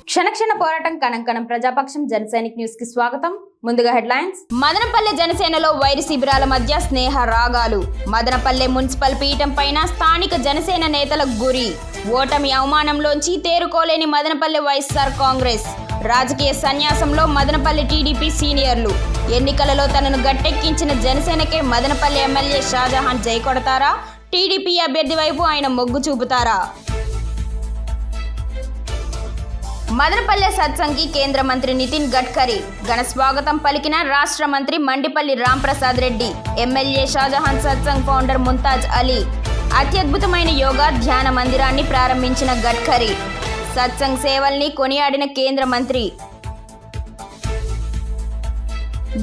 క్షణక్షణ పోరాటం కణంకణం ప్రజాపక్షం జనసైనిక్ న్యూస్ కి స్వాగతం. ముందుగా హెడ్లైన్స్. మదనపల్లె జనసేనలో వైరి శిబిరాల మధ్య స్నేహ రాగాలు. మదనపల్లె మున్సిపల్ పీఠం పైన స్థానిక జనసేన నేతలకు గురి. ఓటమి అవమానంలోంచి తేరుకోలేని మదనపల్లె వైఎస్ఆర్ కాంగ్రెస్. రాజకీయ సన్యాసంలో మదనపల్లె టీడీపీ సీనియర్లు. ఎన్నికలలో తనను గట్టెక్కించిన జనసేనకే మదనపల్లె ఎమ్మెల్యే షాజహాన్ జై కొడతారా? టీడీపీ అభ్యర్థి వైపు ఆయన మొగ్గు చూపుతారా? మదనపల్లె సత్సంగ్కి కేంద్ర మంత్రి నితిన్ గడ్కరీ ఘన స్వాగతం పలికిన రాష్ట్ర మంత్రి మండిపల్లి రాంప్రసాద్ రెడ్డి. MLA Shahjahan Satsang founder Mumtaz Ali. అత్యద్భుతమైన యోగా ధ్యాన మందిరాన్ని ప్రారంభించిన గడ్కరీ. సత్సంగ్ సేవల్ని కొనియాడిన కేంద్ర మంత్రి.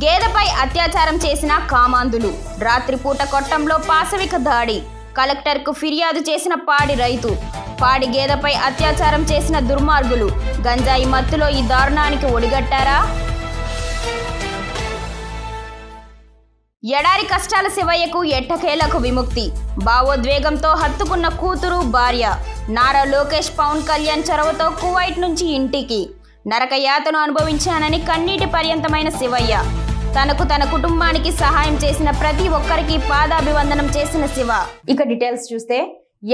గేదెపై అత్యాచారం చేసిన కామాంధులు. రాత్రిపూట కొట్టంలో పాశవిక దాడి. కలెక్టర్కు ఫిర్యాదు చేసిన పాడి రైతు. పాడి గేదెపై అత్యాచారం చేసిన దుర్మార్గులు. గంజాయి మత్తులో ఈ దారుణానికి ఒడిగట్టారా? ఎడారి కష్టాల శివయ్యకు ఎట్టకేలకు విముక్తి. భావోద్వేగంతో హత్తుకున్న కూతురు భార్య. నారా లోకేష్ పవన్ కళ్యాణ్ చొరవతో కువైట్ నుంచి ఇంటికి. నరకయాతను అనుభవించానని కన్నీటి పర్యంతమైన శివయ్య. తనకు తన కుటుంబానికి సహాయం చేసిన ప్రతి ఒక్కరికి పాదాభివందనం చేసిన శివ. ఇక డీటెయిల్స్ చూస్తే,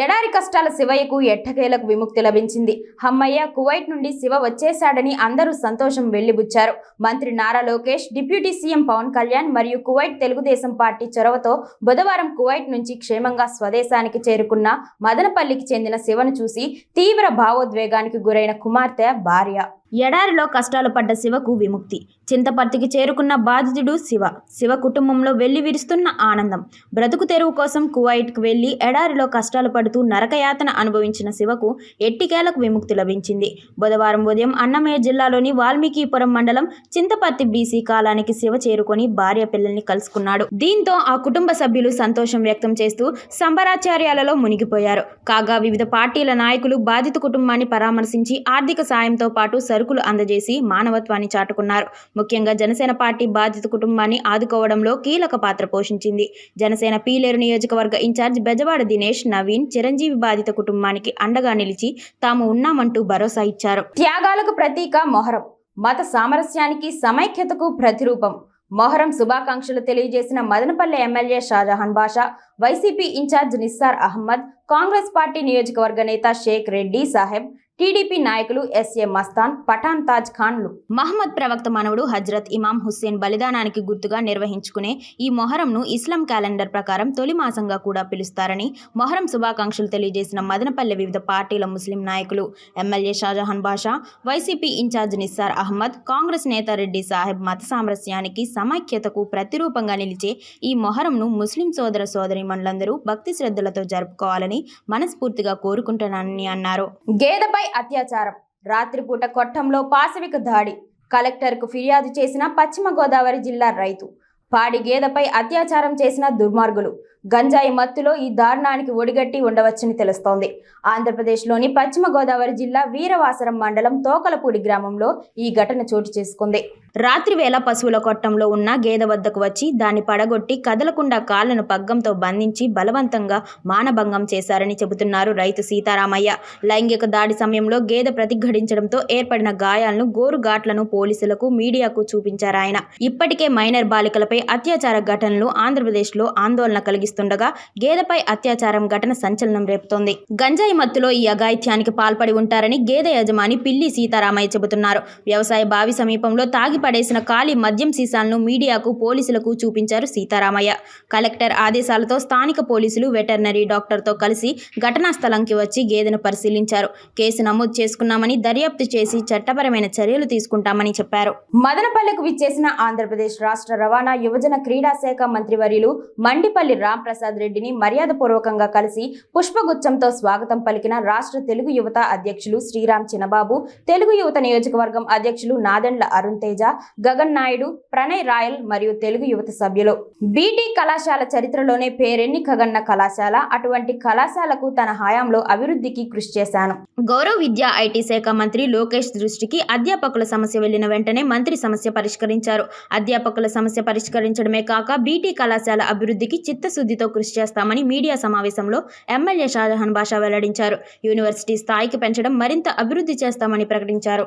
ఎడారి కష్టాల శివయ్యకు ఎట్టకేలకు విముక్తి లభించింది. హమ్మయ్య, కువైట్ నుండి శివ వచ్చేశాడని అందరూ సంతోషం వెళ్లిబుచ్చారు. మంత్రి నారా లోకేష్, డిప్యూటీ సీఎం పవన్ కళ్యాణ్ మరియు కువైట్ తెలుగుదేశం పార్టీ చొరవతో బుధవారం కువైట్ నుంచి క్షేమంగా స్వదేశానికి చేరుకున్న మదనపల్లికి చెందిన శివను చూసి తీవ్ర భావోద్వేగానికి గురైన కుమార్తె, భార్య. ఎడారిలో కష్టాలు పడ్డ శివకు విముక్తి. చింతపర్తికి చేరుకున్న బాధితుడు శివ. శివ కుటుంబంలో వెళ్లి విరుస్తున్న ఆనందం. బ్రతుకు తెరువు కోసం కువైట్కు వెళ్లి ఎడారిలో కష్టాలు పడుతూ నరకయాతన అనుభవించిన శివకు ఎట్టికేలకు విముక్తి లభించింది. బుధవారం ఉదయం అన్నమయ్య జిల్లాలోని వాల్మీకిపురం మండలం చింతపర్తి బీసీ కాలానికి శివ చేరుకొని భార్య పిల్లల్ని కలుసుకున్నాడు. దీంతో ఆ కుటుంబ సభ్యులు సంతోషం వ్యక్తం చేస్తూ సంబరాచార్యాలలో మునిగిపోయారు. కాగా వివిధ పార్టీల నాయకులు బాధిత కుటుంబాన్ని పరామర్శించి ఆర్థిక సాయంతో పాటు సరుకులు అందజేసి మానవత్వాన్ని చాటుకున్నారు. ముఖ్యంగా జనసేన పార్టీ బాధిత కుటుంబాన్ని ఆదుకోవడంలో కీలక పాత్ర పోషించింది. జనసేన పీలేరు నియోజకవర్గ ఇన్ఛార్జ్ బెజవాడ దినేష్, నవీన్, చిరంజీవి బాధిత కుటుంబానికి అండగా నిలిచి తాము ఉన్నామంటూ భరోసా ఇచ్చారు. త్యాగాలకు ప్రతీక మొహరం. మత సామరస్యానికి, సమైక్యతకు ప్రతిరూపం. మొహరం శుభాకాంక్షలు తెలియజేసిన Madanapalle MLA Shahjahan Basha, YCP incharge Nissar Ahmed, Congress party నియోజకవర్గ నేత షేక్ రెడ్డి సాహెబ్, టీడీపీ నాయకులు ఎస్ఏ మస్తాన్, పఠాన్ తాజ్ ఖాన్లు. మహమ్మద్ ప్రవక్త మనవడు హజ్రత్ ఇమాం హుస్సేన్ బలిదానానికి గుర్తుగా నిర్వహించుకునే ఈ మొహరంను ఇస్లాం క్యాలెండర్ ప్రకారం తొలి మాసంగా కూడా పిలుస్తారని మొహరం శుభాకాంక్షలు తెలియజేసిన మదనపల్లె వివిధ పార్టీల ముస్లిం నాయకులు. MLA Shahjahan Basha, YCP incharge Nissar Ahmed, Congress నేత రెడ్డి సాహెబ్ మత సామరస్యానికి, సమైక్యతకు ప్రతిరూపంగా నిలిచే ఈ మొహరంను ముస్లిం సోదర సోదరీమణులందరూ భక్తి శ్రద్ధలతో జరుపుకోవాలని మనస్ఫూర్తిగా కోరుకుంటున్నానని అన్నారు. గేదెపై అత్యాచారం. రాత్రిపూట కొట్టంలో పాశవిక దాడి. కలెక్టర్కు ఫిర్యాదు చేసిన పశ్చిమ గోదావరి జిల్లా రైతు. పాడి గేదెపై అత్యాచారం చేసిన దుర్మార్గులు. గంజాయి మత్తులో ఈ దారుణానికి ఒడిగట్టి ఉండవచ్చని తెలుస్తోంది. ఆంధ్రప్రదేశ్లోని పశ్చిమ గోదావరి జిల్లా వీరవాసరం మండలం తోకలపూడి గ్రామంలో ఈ ఘటన చోటు చేసుకుంది. రాత్రి వేళ పశువుల కొట్టంలో ఉన్న గేదె వద్దకు వచ్చి దాన్ని పడగొట్టి కదలకుండా కాళ్లను పగ్గంతో బంధించి బలవంతంగా మానభంగం చేశారని చెబుతున్నారు రైతు సీతారామయ్య. లైంగిక దాడి సమయంలో గేదె ప్రతిఘటించడంతో ఏర్పడిన గాయాలను, గోరుగాట్లను పోలీసులకు, మీడియాకు చూపించారాయన. ఇప్పటికే మైనర్ బాలికలపై అత్యాచార ఘటనలు ఆంధ్రప్రదేశ్లో ఆందోళన కలిగిస్తుండగా గేదెపై అత్యాచారం ఘటన సంచలనం రేపుతోంది. గంజాయి మత్తులో ఈ అఘాయిత్యానికి పాల్పడి ఉంటారని గేదె యజమాని పిల్లి సీతారామయ్య చెబుతున్నారు. వ్యవసాయ బావి సమీపంలో తాగి పడేసిన ఖాళీ మద్యం సీసాలను మీడియాకు, పోలీసులకు చూపించారు సీతారామయ్య. కలెక్టర్ ఆదేశాలతో స్థానిక పోలీసులు, వెటర్నరీ డాక్టర్తో కలిసి ఘటనా స్థలంకి వచ్చి గేదెను పరిశీలించారు. కేసు నమోదు చేసుకున్నామని, దర్యాప్తు చేసి చట్టపరమైన చర్యలు తీసుకుంటామని చెప్పారు. మదనపల్లెకు విచ్చేసిన ఆంధ్రప్రదేశ్ రాష్ట్ర రవాణా, యువజన, క్రీడా శాఖ మంత్రివర్యులు మండిపల్లి రాంప్రసాద్ రెడ్డిని మర్యాదపూర్వకంగా కలిసి పుష్పగుచ్చంతో స్వాగతం పలికిన రాష్ట్ర తెలుగు యువత అధ్యక్షులు శ్రీరామ్ చినబాబు, తెలుగు యువత నియోజకవర్గం అధ్యక్షులు నాదెండ్ల అరుణ్ తేజ, గగన్ నాయుడు, ప్రణయ్ రాయల్ మరియు తెలుగు యువత సభ్యులు. బీటీ కళాశాల చరిత్రలోనే పేరెన్ని కగన్న కళాశాల. అటువంటి కళాశాలకు తన హయాంలో అభివృద్ధికి కృషి చేశాను. గౌరవ విద్యా ఐటీ శాఖ మంత్రి లోకేష్ దృష్టికి అధ్యాపకుల సమస్య వెళ్లిన వెంటనే మంత్రి సమస్య పరిష్కరించారు. అధ్యాపకుల సమస్య పరిష్కరించడమే కాక బీటీ కళాశాల అభివృద్ధికి చిత్తశుద్ధి చిత్తశుద్ధితో కృషి చేస్తామని మీడియా సమావేశంలో ఎమ్మెల్యే షాజహాన్ బాషా వెల్లడించారు. యూనివర్సిటీ స్థాయికి పెంచడం, మరింత అభివృద్ధి చేస్తామని ప్రకటించారు.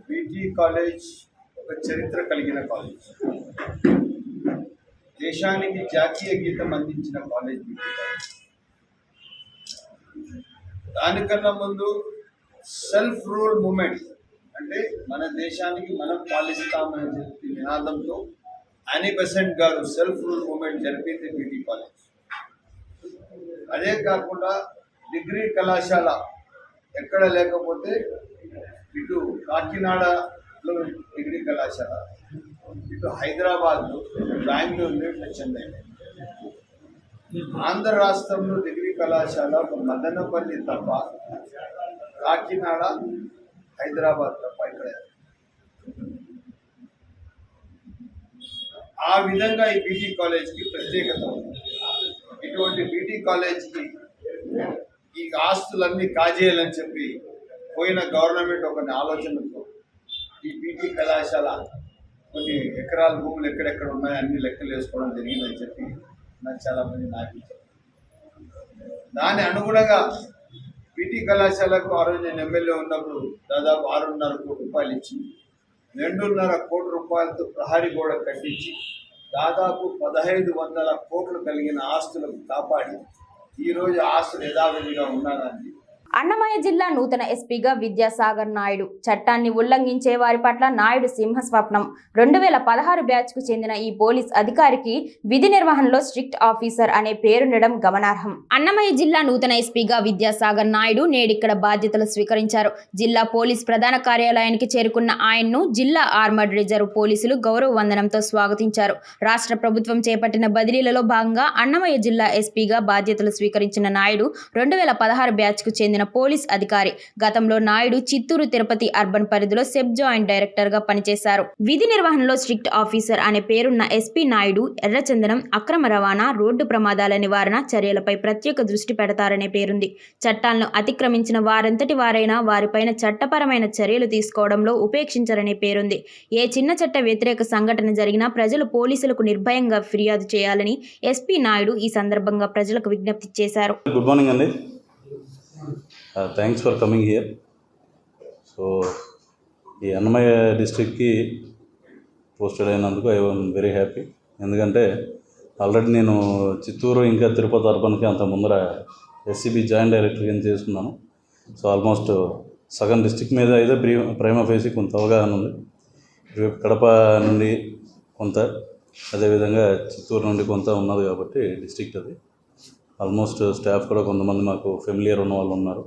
బీటీ కాలేజ్ ఒక చరిత్ర కలిగిన కాలేజ్, దేశానికి జాతీయ గీతం అందించిన కాలేజ్ బీటీ కాలేజ్. దానికన్నా ముందు సెల్ఫ్ రూల్ మూమెంట్, అంటే మన దేశానికి మనం పాలిస్తామని చెప్పి నినాదంతో యానీ బెసెంట్ గారు సెల్ఫ్ రూల్ మూమెంట్ జరిపింది బీటీ కాలేజ్. అదే కాకుండా డిగ్రీ కళాశాల ఎక్కడ లేకపోతే ఇటు కాకినాడలో డిగ్రీ కళాశాల, ఇటు హైదరాబాద్లో, బెంగళూరులో, ఇటు చెన్నైలో. ఆంధ్ర రాష్ట్రంలో డిగ్రీ కళాశాల ఒక మదనపల్లి తప్ప, కాకినాడ, హైదరాబాద్ తప్ప ఇక్కడ. ఆ విధంగా ఈ బీటీ కాలేజ్కి ప్రత్యేకత ఉంది. ఇటువంటి బీటీ కాలేజ్కి ఈ ఆస్తులన్నీ కాజేయాలని చెప్పి పోయిన గవర్నమెంట్ ఒక ఆలోచనతో ఈ బీటీ కళాశాల కొన్ని ఎకరాల భూములు ఎక్కడెక్కడ ఉన్నాయో అన్ని లెక్కలు వేసుకోవడం జరిగిందని చెప్పి నాకు చాలామంది నాకు చెప్పారు. దాని అనుగుణంగా బీటీ కళాశాలకు ఆ రోజు నేను ఎమ్మెల్యే ఉన్నప్పుడు దాదాపు 6.5 కోట్ల రూపాయలు ఇచ్చి 2.5 కోట్ల రూపాయలతో ప్రహరీ గోడ కట్టించి దాదాపు 1500 కోట్లు కలిగిన ఆస్తులను కాపాడి ఈరోజు ఆస్తులు యథావిధిగా ఉన్నారని. అన్నమయ్య జిల్లా నూతన ఎస్పీగా విద్యాసాగర్ నాయుడు. చట్టాన్ని ఉల్లంఘించే వారి పట్ల నాయుడు సింహస్వప్నం. 2016 బ్యాచ్కు చెందిన ఈ పోలీస్ అధికారికి విధి నిర్వహణలో స్ట్రిక్ట్ ఆఫీసర్ అనే పేరుండడం గమనార్హం. అన్నమయ్య జిల్లా నూతన ఎస్పీగా విద్యాసాగర్ నాయుడు నేడిక్కడ బాధ్యతలు స్వీకరించారు. జిల్లా పోలీస్ ప్రధాన కార్యాలయానికి చేరుకున్న ఆయన్ను జిల్లా ఆర్మర్డ్ రిజర్వ్ పోలీసులు గౌరవ వందనంతో స్వాగతించారు. రాష్ట్ర ప్రభుత్వం చేపట్టిన బదిలీలలో భాగంగా అన్నమయ్య జిల్లా ఎస్పీగా బాధ్యతలు స్వీకరించిన నాయుడు 2016 బ్యాచ్కు చెందిన పోలీస్ అధికారి. గతంలో నాయుడు చిత్తూరు తిరుపతి అర్బన్ పరిధిలో సెబ్ జాయింట్ డైరెక్టర్ గా పనిచేశారు. విధి నిర్వహణలో స్ట్రిక్ట్ ఆఫీసర్ అనే పేరున్న ఎస్పీ నాయుడు ఎర్రచందనం, అక్రమ రవాణా, రోడ్డు ప్రమాదాల నివారణ చర్యలపై ప్రత్యేక దృష్టి పెడతారనే పేరుంది. చట్టాలను అతిక్రమించిన వారంతటి వారైనా వారిపైన చట్టపరమైన చర్యలు తీసుకోవడంలో ఉపేక్షించరనే పేరుంది. ఏ చిన్న చట్ట వ్యతిరేక సంఘటన జరిగినా ప్రజలు పోలీసులకు నిర్భయంగా ఫిర్యాదు చేయాలని ఎస్పీ నాయుడు ఈ సందర్భంగా ప్రజలకు విజ్ఞప్తి చేశారు. గుడ్ మార్నింగ్ అండి. Thanks for coming here. So ఈ అన్నమయ్య డిస్ట్రిక్ట్కి పోస్టెడ్ అయినందుకు ఐ వామ్ వెరీ హ్యాపీ. ఎందుకంటే ఆల్రెడీ నేను చిత్తూరు ఇంకా తిరుపతి అర్బన్కి అంత ముందర ఎస్సీబీ జాయింట్ డైరెక్టర్ కింద చేసుకున్నాను. సో ఆల్మోస్ట్ సగం డిస్ట్రిక్ట్ మీద అయితే ప్రైమా ఫేసి కొంత అవగాహన ఉంది. కడప నుండి కొంత, అదేవిధంగా చిత్తూరు నుండి కొంత ఉన్నది కాబట్టి డిస్ట్రిక్ట్ అది ఆల్మోస్ట్ స్టాఫ్ కూడా కొంతమంది మాకు ఫెమిలియర్ ఉన్న వాళ్ళు ఉన్నారు.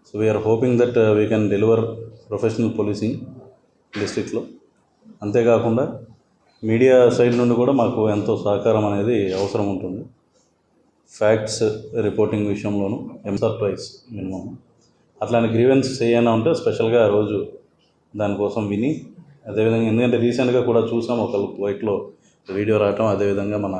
So we're hoping that we can deliver professional policing డిస్ట్రిక్ట్లో. అంతేకాకుండా మీడియా సైడ్ నుండి కూడా మాకు ఎంతో సహకారం అనేది అవసరం ఉంటుంది. ఫ్యాక్ట్స్ రిపోర్టింగ్ విషయంలోనూ ట్వైస్ మినిమం. అట్లాంటి గ్రీవెన్సెస్ ఏమైనా ఉంటే స్పెషల్గా రోజు దానికోసం విని, అదేవిధంగా ఎందుకంటే రీసెంట్గా కూడా చూసాం ఒక వైట్లో వీడియో రావటం, అదేవిధంగా మన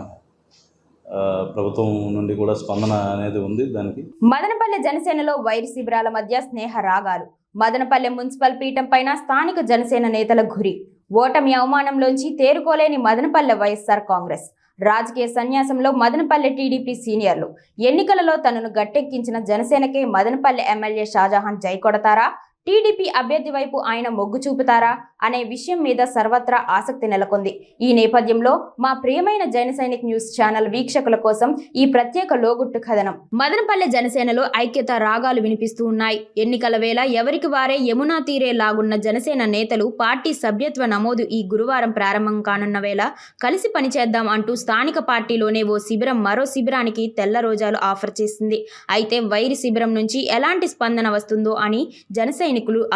ప్రభుత్వం నుండి కూడా స్పందన అనేది ఉంది దానికి. మదనపల్లె జనసేనలో వైరి శిబిరాల మధ్య స్నేహ రాగాలు. మదనపల్లె మున్సిపల్ పీఠం పైన స్థానిక జనసేన నేతల గురి. ఓటమి అవమానంలోంచి తేరుకోలేని మదనపల్లె వైఎస్ఆర్ కాంగ్రెస్. రాజకీయ సన్యాసంలో మదనపల్లె టీడీపీ సీనియర్లు. ఎన్నికలలో తనను గట్టెక్కించిన జనసేనకే మదనపల్లె ఎమ్మెల్యే షాజహాన్ జై కొడతారా, టీడీపీ అభ్యర్థి వైపు ఆయన మొగ్గు చూపుతారా అనే విషయం మీద సర్వత్రా ఆసక్తి నెలకొంది. ఈ నేపథ్యంలో మా ప్రియమైన జన సైనిక్ న్యూస్ ఛానల్ వీక్షకుల కోసం ఈ ప్రత్యేక లోగుట్టు కథనం. మదనపల్లె జనసేనలో ఐక్యత రాగాలు వినిపిస్తూ ఉన్నాయి. ఎన్నికల వేళ ఎవరికి వారే యమునా తీరే లాగున్న జనసేన నేతలు పార్టీ సభ్యత్వ నమోదు ఈ గురువారం ప్రారంభం కానున్న వేళ కలిసి పనిచేద్దాం అంటూ స్థానిక పార్టీలోనే ఓ శిబిరం మరో శిబిరానికి తెల్ల రోజాలు ఆఫర్ చేసింది. అయితే వైరి శిబిరం నుంచి ఎలాంటి స్పందన వస్తుందో అని జనసైనికులు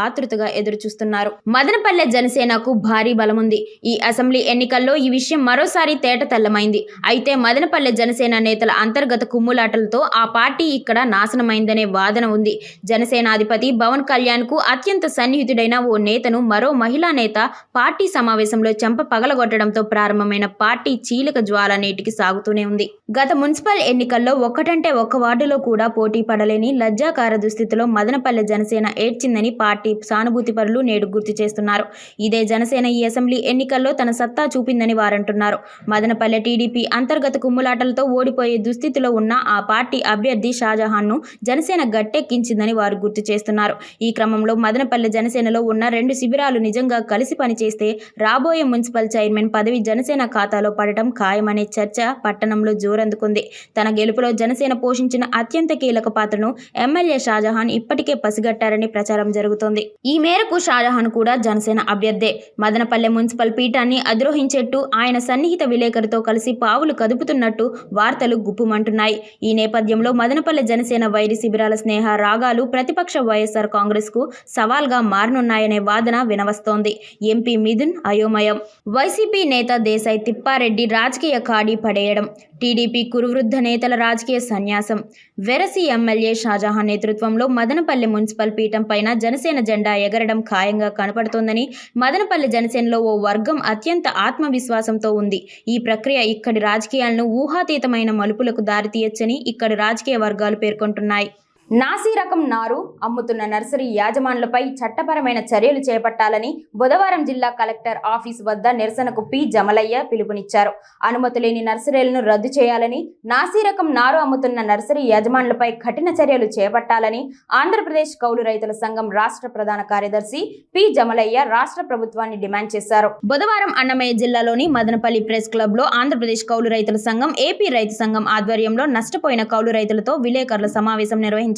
ఆతృతగా ఎదురుచూస్తున్నారు. మదనపల్లె జనసేనకు భారీ బలముంది. ఈ అసెంబ్లీ ఎన్నికల్లో ఈ విషయం మరోసారి తేటతెల్లమైంది. అయితే మదనపల్లె జనసేన నేతల అంతర్గత కుమ్ములాటలతో ఆ పార్టీ ఇక్కడ నాశనమైందనే వాదన ఉంది. జనసేనాధిపతి పవన్ కళ్యాణ్ కు అత్యంత సన్నిహితుడైన ఓ నేతను మరో మహిళా నేత పార్టీ సమావేశంలో చెంప పగలగొట్టడంతో ప్రారంభమైన పార్టీ చీలిక జ్వాల నేటికి సాగుతూనే ఉంది. గత మున్సిపల్ ఎన్నికల్లో ఒక్కటంటే ఒక్క వార్డులో కూడా పోటీ పడలేని లజ్జాకార దుస్థితిలో మదనపల్లె జనసేన ఏడ్చిందని జరిగిందని పార్టీ సానుభూతిపరులు నేడు గుర్తు చేస్తున్నారు. ఇదే జనసేన ఈ అసెంబ్లీ ఎన్నికల్లో తన సత్తా చూపిందని వారంటున్నారు. మదనపల్లె టీడీపీ అంతర్గత కుమ్ములాటలతో ఓడిపోయే దుస్థితిలో ఉన్న ఆ పార్టీ అభ్యర్థి షాజహాన్ను జనసేన గట్టెక్కించిందని వారు గుర్తు చేస్తున్నారు. ఈ క్రమంలో మదనపల్లె జనసేనలో ఉన్న 2 శిబిరాలు నిజంగా కలిసి పనిచేస్తే రాబోయే మున్సిపల్ చైర్మన్ పదవి జనసేన ఖాతాలో పడటం ఖాయమనే చర్చ పట్టణంలో జోరందుకుంది. తన గెలుపులో జనసేన పోషించిన అత్యంత కీలక పాత్రను ఎమ్మెల్యే షాజహాన్ ఇప్పటికే పసిగట్టారని ప్రచారం జరుగుతోంది. ఈ మేరకు షాజహాన్ కూడా జనసేన అభ్యర్థే. మదనపల్లె మున్సిపల్ పీఠాన్ని అధిరోహించేట్టు ఆయన సన్నిహిత విలేకరితో కలిసి పావులు కదుపుతున్నట్టు వార్తలు గుప్పుమంటున్నాయి. ఈ నేపథ్యంలో మదనపల్లె జనసేన వైరి శిబిరాల స్నేహ రాగాలు ప్రతిపక్ష వైఎస్ఆర్ కాంగ్రెస్ కు సవాల్గా మారనున్నాయనే వాదన వినవస్తోంది. ఎంపీ మిథున్ అయోమయం, వైసీపీ నేత దేశాయ్ తిప్పారెడ్డి రాజకీయ కాడి పడేయడం, టీడీపీ కురువృద్ధ నేతల రాజకీయ సన్యాసం, వెరసి ఎమ్మెల్యే షాజహాన్ నేతృత్వంలో మదనపల్లె మున్సిపల్ పీఠం పైన జనసేన జెండా ఎగరడం ఖాయంగా కనపడుతోందని మదనపల్లె జనసేనలో ఓ వర్గం అత్యంత ఆత్మవిశ్వాసంతో ఉంది. ఈ ప్రక్రియ ఇక్కడి రాజకీయాలను ఊహాతీతమైన మలుపులకు దారితీయొచ్చని ఇక్కడి రాజకీయ వర్గాలు పేర్కొంటున్నాయి. నాసీ రకం నారు అమ్ముతున్న నర్సరీ యాజమానులపై చట్టపరమైన చర్యలు చేపట్టాలని బుధవారం జిల్లా కలెక్టర్ ఆఫీస్ వద్ద నిరసనకు పి జమలయ్య పిలుపునిచ్చారు. అనుమతి లేని నర్సరీలను రద్దు చేయాలని, నాసీ రకం నారు అమ్ముతున్న నర్సరీ యాజమానులపై కఠిన చర్యలు చేపట్టాలని ఆంధ్రప్రదేశ్ కౌలు రైతుల సంఘం రాష్ట్ర ప్రధాన కార్యదర్శి పి జమలయ్య రాష్ట్ర ప్రభుత్వాన్ని డిమాండ్ చేశారు. బుధవారం అన్నమయ్య జిల్లాలోని మదనపల్లి ప్రెస్ క్లబ్ లో ఆంధ్రప్రదేశ్ కౌలు రైతుల సంఘం, ఏపీ రైతు సంఘం ఆధ్వర్యంలో నష్టపోయిన కౌలు రైతులతో విలేకరుల సమావేశం నిర్వహించారు.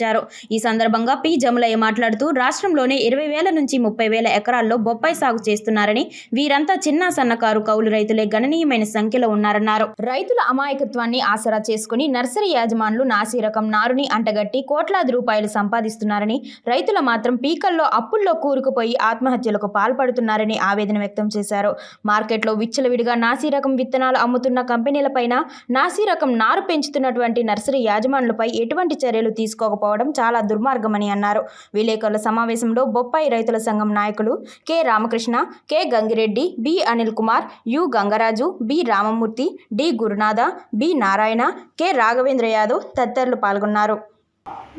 ఈ సందర్భంగా పి జమలయ్య మాట్లాడుతూ రాష్ట్రంలోనే 20,000 నుంచి 30,000 ఎకరాల్లో బొప్పాయి సాగు చేస్తున్నారని, వీరంతా చిన్న సన్నకారు కౌలు రైతులే గణనీయమైన సంఖ్యలో ఉన్నారన్నారు. రైతుల అమాయకత్వాన్ని ఆసరా చేసుకుని నర్సరీ యాజమానులు నాసీ రకం నారుని అంటగట్టి కోట్లాది రూపాయలు సంపాదిస్తున్నారని, రైతులు మాత్రం పీకల్లో అప్పుల్లో కూరుకుపోయి ఆత్మహత్యలకు పాల్పడుతున్నారని ఆవేదన వ్యక్తం చేశారు. మార్కెట్లో విచ్చలవిడిగా నాసీ రకం విత్తనాలు అమ్ముతున్న కంపెనీలపైన, నాసీ రకం నారు పెంచుతున్నటువంటి నర్సరీ యాజమానులపై ఎటువంటి చర్యలు తీసుకోకపోవడం చాలా దుర్మార్గమని అన్నారు. విలేకరుల సమావేశంలో బొప్పాయి రైతుల సంఘం నాయకులు K Ramakrishna, K Gangireddy, B Anil Kumar, U Gangaraju, B Ramamurthy, D Gurunatha, B Narayana, K Raghavendra Yadav తదితరులు పాల్గొన్నారు.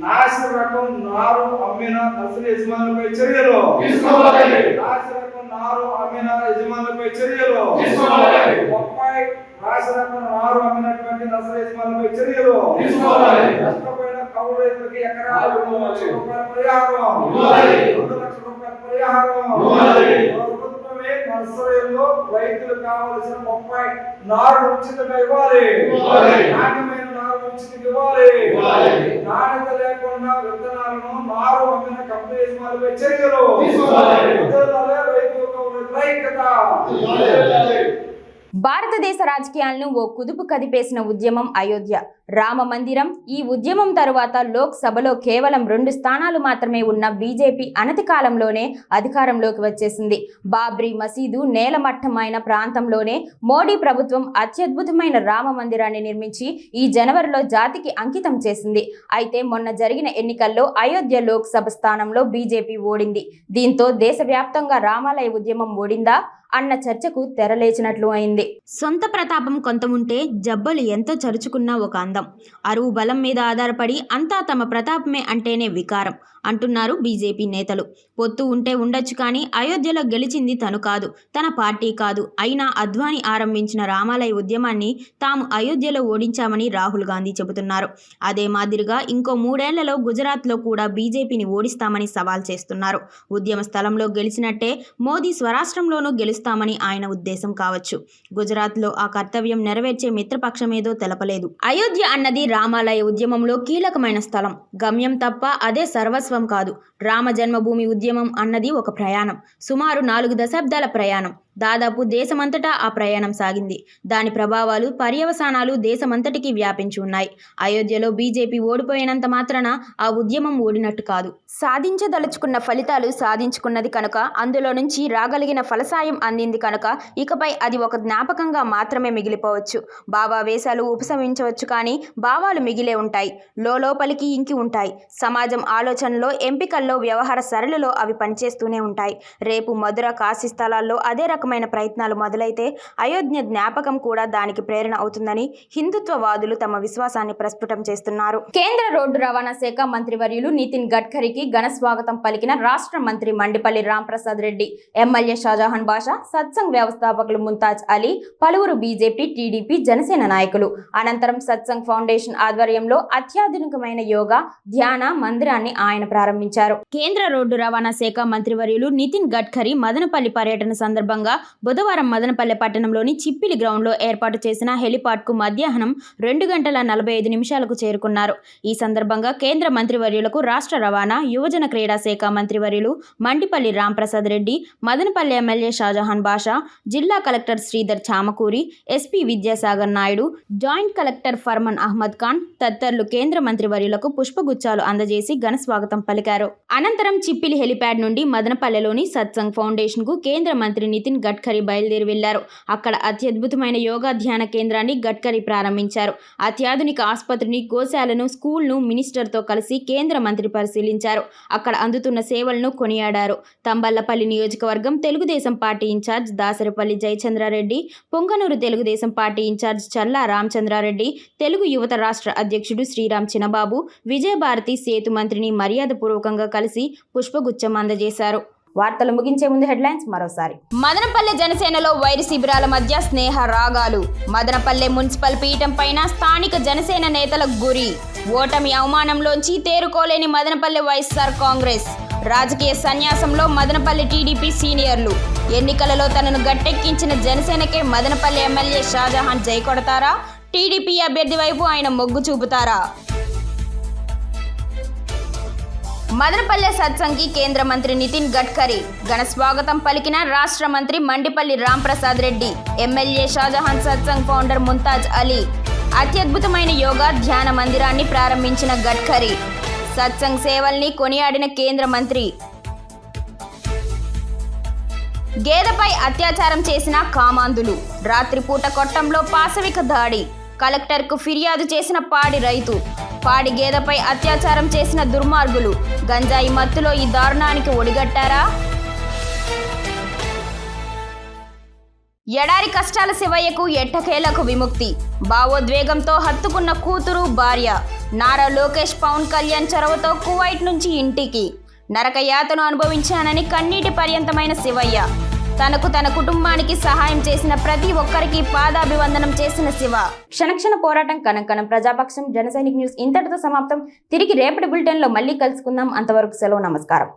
నాసి రకం నారు అమ్మిన నర్సరీ యజమానులపై చర్యలు తీసుకోవాలి. నాసి రకం నారు అమ్మిన యజమానులపై చర్యలు తీసుకోవాలి. బొప్పాయి నాసి రకం నారు అమ్మినటువంటి నర్సరీ యజమానులపై చర్యలు తీసుకోవాలి. నష్టపోయిన కౌలు రైతులకు ఎకరాకు 2 లక్షల రూపాయల పరిహారం ఇవ్వాలి. 2 లక్షల రూపాయల పరిహారం ఇవ్వాలి. ప్రభుత్వమే నర్సరీలో రైతులకు కావాల్సిన బొప్పాయి నారు ఉచితంగా ఇవ్వాలి. నాణ్యమైన నారు ఉచితంగా ఇవ్వాలి. నాణ్యత లేకుండా విత్తనాలను నారు అమ్మిన కంపెనీ యజమానులపై చర్యలు తీసుకోవాలి. రైతు కౌలు ఐక్యత. భారతదేశ రాజకీయాలను ఓ కుదుపు కదిపేసిన ఉద్యమం అయోధ్య రామ మందిరం. ఈ ఉద్యమం తరువాత లోక్ సభలో కేవలం 2 స్థానాలు మాత్రమే ఉన్న బీజేపీ అనతి కాలంలోనే అధికారంలోకి వచ్చేసింది. బాబ్రీ మసీదు నేలమట్టమైన ప్రాంతంలోనే మోడీ ప్రభుత్వం అత్యద్భుతమైన రామ మందిరాన్ని నిర్మించి ఈ జనవరిలో జాతికి అంకితం చేసింది. అయితే మొన్న జరిగిన ఎన్నికల్లో అయోధ్య లోక్ సభ స్థానంలో బీజేపీ ఓడింది. దీంతో దేశవ్యాప్తంగా రామాలయ ఉద్యమం ఓడిందా అన్న చర్చకు తెరలేచినట్లు అయింది. సొంత ప్రతాపం కొంత ఉంటే జబ్బలు ఎంతో చరుచుకున్న ఒక అందం, అరువు బలం మీద ఆధారపడి అంతా తమ ప్రతాపమే అంటేనే వికారం అంటున్నారు బీజేపీ నేతలు. పొత్తు ఉంటే ఉండొచ్చు కానీ అయోధ్యలో గెలిచింది తను కాదు, తన పార్టీ కాదు. అయినా అద్వానీ ఆరంభించిన రామాలయ ఉద్యమాన్ని తాము అయోధ్యలో ఓడించామని రాహుల్ గాంధీ చెబుతున్నారు. అదే మాదిరిగా ఇంకో 3 ఏళ్లలో గుజరాత్లో కూడా బీజేపీని ఓడిస్తామని సవాల్ చేస్తున్నారు. ఉద్యమ స్థలంలో గెలిచినట్టే మోదీ స్వరాష్ట్రంలోనూ గెలుస్తామని ఆయన ఉద్దేశం కావచ్చు. గుజరాత్లో ఆ కర్తవ్యం నెరవేర్చే మిత్రపక్షమేదో తెలపలేదు. అయోధ్య అన్నది రామాలయ ఉద్యమంలో కీలకమైన స్థలం, గమ్యం తప్ప అదే సర్వస్వం కాదు. రామ జన్మభూమి ఉద్యమం అన్నది ఒక ప్రయాణం, సుమారు 4 దశాబ్దాల ప్రయాణం. దాదాపు దేశమంతటా ఆ ప్రయాణం సాగింది. దాని ప్రభావాలు, పర్యవసానాలు దేశమంతటికి వ్యాపించి ఉన్నాయి. అయోధ్యలో బీజేపీ ఓడిపోయినంత మాత్రాన ఆ ఉద్యమం ఓడినట్టు కాదు. సాధించదలుచుకున్న ఫలితాలు సాధించుకున్నది కనుక, అందులో నుంచి రాగలిగిన ఫలసాయం అందింది కనుక ఇకపై అది ఒక జ్ఞాపకంగా మాత్రమే మిగిలిపోవచ్చు. భావావేశాలు ఉపశమించవచ్చు కానీ భావాలు మిగిలే ఉంటాయి, లోపలికి ఇంకి ఉంటాయి. సమాజం ఆలోచనలో, ఎంపికల్లో, వ్యవహార సరళిలో అవి పనిచేస్తూనే ఉంటాయి. రేపు మధుర కాశీ స్థలాల్లో అదే రకం రకమైన ప్రయత్నాలు మొదలైతే అయోధ్య జ్ఞాపకం కూడా దానికి ప్రేరణ అవుతుందని హిందుత్వవాదులు తమ విశ్వాసాన్ని ప్రస్ఫుటం చేస్తున్నారు. కేంద్ర రోడ్డు రవాణా శాఖ మంత్రివర్యులు నితిన్ గడ్కరీకి ఘన స్వాగతం పలికిన రాష్ట్ర మంత్రి మండిపల్లి రాంప్రసాద్ రెడ్డి, ఎమ్మెల్యే షాజహాన్ బాషా, సత్సంగ్ వ్యవస్థాపకులు ముంతాజ్ అలీ, పలువురు బీజేపీ, టీడీపీ, జనసేన నాయకులు. అనంతరం సత్సంగ్ ఫౌండేషన్ ఆధ్వర్యంలో అత్యాధునికమైన యోగా ధ్యాన మందిరాన్ని ఆయన ప్రారంభించారు. కేంద్ర రోడ్డు రవాణా శాఖ మంత్రివర్యులు నితిన్ గడ్కరీ మదనపల్లి పర్యటన సందర్భంగా బుధవారం మదనపల్లి పట్టణంలోని చిప్పిలి గ్రౌండ్లో ఏర్పాటు చేసిన హెలిపాడ్కు మధ్యాహ్నం 2:45 చేరుకున్నారు. ఈ సందర్భంగా కేంద్ర మంత్రివర్యులకు రాష్ట్ర రవాణా, యువజన క్రీడా శాఖ మంత్రివర్యులు మండిపల్లి రాంప్రసాద్ రెడ్డి, మదనపల్లి ఎమ్మెల్యే షాజహాన్ బాషా, జిల్లా collector Sridhar Chamakuri, SP Vidyasagar Naidu, joint collector Farman Ahmed Khan తదితరులు కేంద్ర మంత్రివర్యులకు పుష్పగుచ్చాలు అందజేసి ఘన స్వాగతం పలికారు. అనంతరం చిప్పిలి హెలిప్యాడ్ నుండి మదనపల్లెలోని సత్సంగ్ ఫౌండేషన్ కు కేంద్ర మంత్రి నితిన్ గడ్కరీ బయలుదేరి వెళ్లారు. అక్కడ అత్యద్భుతమైన యోగా ధ్యాన కేంద్రాన్ని గడ్కరీ ప్రారంభించారు. అత్యాధునిక ఆసుపత్రిని, గోశాలను, స్కూల్ను మినిస్టర్తో కలిసి కేంద్ర మంత్రి పరిశీలించారు. అక్కడ అందుతున్న సేవలను కొనియాడారు. తంబళ్లపల్లి నియోజకవర్గం Telugu Desam party incharge Dasaripalli Jayachandra Reddy, Punganur Telugu Desam party incharge Challa Ramachandra Reddy, Telugu Yuvatha రాష్ట్ర అధ్యక్షుడు శ్రీరామ్ చినబాబు, విజయభారతి సేతు మంత్రిని మర్యాదపూర్వకంగా కలిసి పుష్పగుచ్చం అందజేశారు. వార్తలు ముగించే ముందు హెడ్లైన్స్ మరోసారి. మదనపల్లె జనసేనలో వైరి శిబిరాల మధ్య స్నేహ రాగాలు. మదనపల్లె మున్సిపల్ పీఠం పైన స్థానిక జనసేన నేతలకు గురి. ఓటమి అవమానంలోంచి తేరుకోలేని మదనపల్లె వైఎస్ఆర్ కాంగ్రెస్. రాజకీయ సన్యాసంలో మదనపల్లె టీడీపీ సీనియర్లు. ఎన్నికలలో తనను గట్టెక్కించిన జనసేనకే మదనపల్లె ఎమ్మెల్యే షాజహాన్ జై కొడతారా? టీడీపీ అభ్యర్థి వైపు ఆయన మొగ్గు చూపుతారా? మదనపల్లె సత్సంగ్కి కేంద్ర మంత్రి నితిన్ గడ్కరీ ఘన స్వాగతం పలికిన రాష్ట్ర మంత్రి మండిపల్లి రాంప్రసాద్ రెడ్డి, ఎమ్మెల్యే షాజహాన్, సత్సంగ్ ఫౌండర్ ముంతాజ్ అలీ. అత్యద్భుతమైన యోగా ధ్యాన మందిరాన్ని ప్రారంభించిన గడ్కరీ, సత్సంగ్ సేవల్ని కొనియాడిన కేంద్ర మంత్రి. గేదెపై అత్యాచారం చేసిన కామాంధులు. రాత్రిపూట కొట్టంలో పాశవిక దాడి. కలెక్టర్కు ఫిర్యాదు చేసిన పాడి రైతు. పాడి గేదెపై అత్యాచారం చేసిన దుర్మార్గులు. గంజాయి మత్తులో ఈ దారుణానికి ఒడిగట్టారా? ఎడారి కష్టాల శివయ్యకు ఎట్టకేలకు విముక్తి. భావోద్వేగంతో హత్తుకున్న కూతురు, భార్య. నారా లోకేష్, పవన్ కళ్యాణ్ చొరవతో కువైట్ నుంచి ఇంటికి. నరకయాతను అనుభవించానని కన్నీటి పర్యంతమైన శివయ్య. తనకు, తన కుటుంబానికి సహాయం చేసిన ప్రతి ఒక్కరికి పాదాభివందనం చేసిన శివ. క్షణక్షణ పోరాటం, కణం ప్రజాపక్షం. జనసైనిక్ న్యూస్ ఇంతటితో సమాప్తం. తిరిగి రేపటి బులెటిన్లో మళ్ళీ కలుసుకుందాం. అంతవరకు సెలవు, నమస్కారం.